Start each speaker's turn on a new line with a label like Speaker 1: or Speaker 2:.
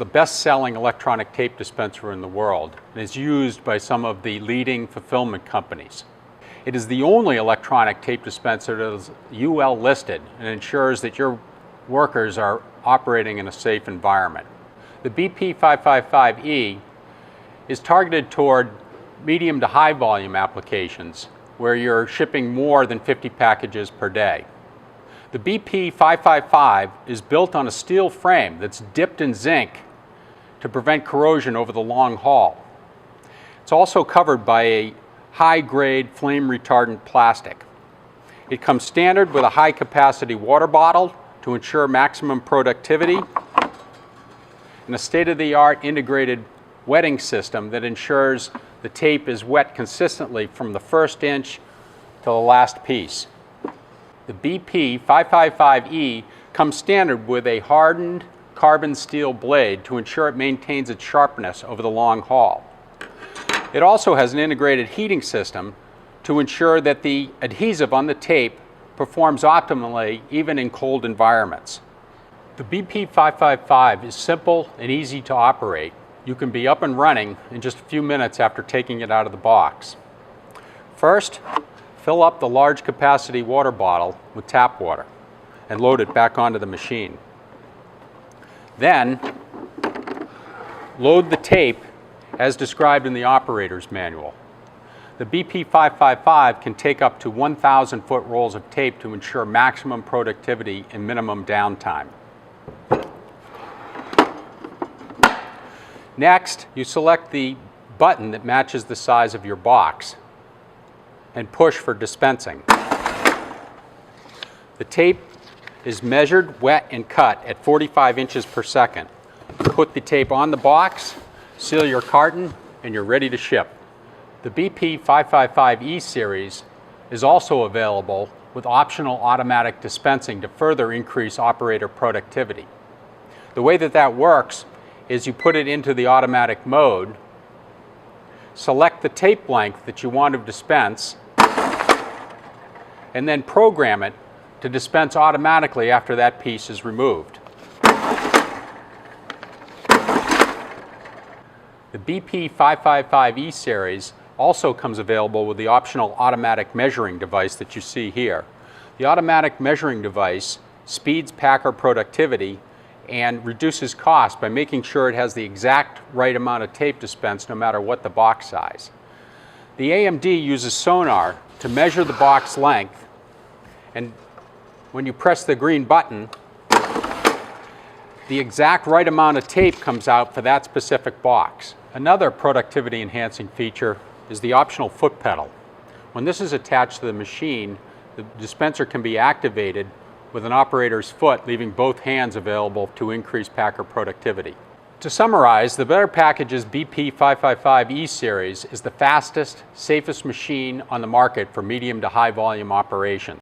Speaker 1: The best-selling electronic tape dispenser in the world and is used by some of the leading fulfillment companies. It is the only electronic tape dispenser that is UL listed and ensures that your workers are operating in a safe environment. The BP555E is targeted toward medium to high volume applications where you're shipping more than 50 packages per day. The BP555 is built on a steel frame that's dipped in zinc to prevent corrosion over the long haul. It's also covered by a high-grade flame retardant plastic. It comes standard with a high-capacity water bottle to ensure maximum productivity and a state-of-the-art integrated wetting system that ensures the tape is wet consistently from the first inch to the last piece. The BP555E comes standard with a hardened carbon steel blade to ensure it maintains its sharpness over the long haul. It also has an integrated heating system to ensure that the adhesive on the tape performs optimally even in cold environments. The BP555 is simple and easy to operate. You can be up and running in just a few minutes after taking it out of the box. First, fill up the large capacity water bottle with tap water and load it back onto the machine. Then, load the tape as described in the operator's manual. The BP555 can take up to 1,000 foot rolls of tape to ensure maximum productivity and minimum downtime. Next, you select the button that matches the size of your box and push for dispensing. The tape is measured, wet, and cut at 45 inches per second. Put the tape on the box, seal your carton, and you're ready to ship. The BP555E series is also available with optional automatic dispensing to further increase operator productivity. The way that works is you put it into the automatic mode, select the tape length that you want to dispense, and then program it to dispense automatically after that piece is removed. The BP555E series also comes available with the optional automatic measuring device that you see here. The automatic measuring device speeds packer productivity and reduces cost by making sure it has the exact right amount of tape dispensed no matter what the box size. The AMD uses Sonar to measure the box length, and when you press the green button, the exact right amount of tape comes out for that specific box. Another productivity enhancing feature is the optional foot pedal. When this is attached to the machine, the dispenser can be activated with an operator's foot, leaving both hands available to increase packer productivity. To summarize, the Better Packages BP555E series is the fastest, safest machine on the market for medium to high volume operation.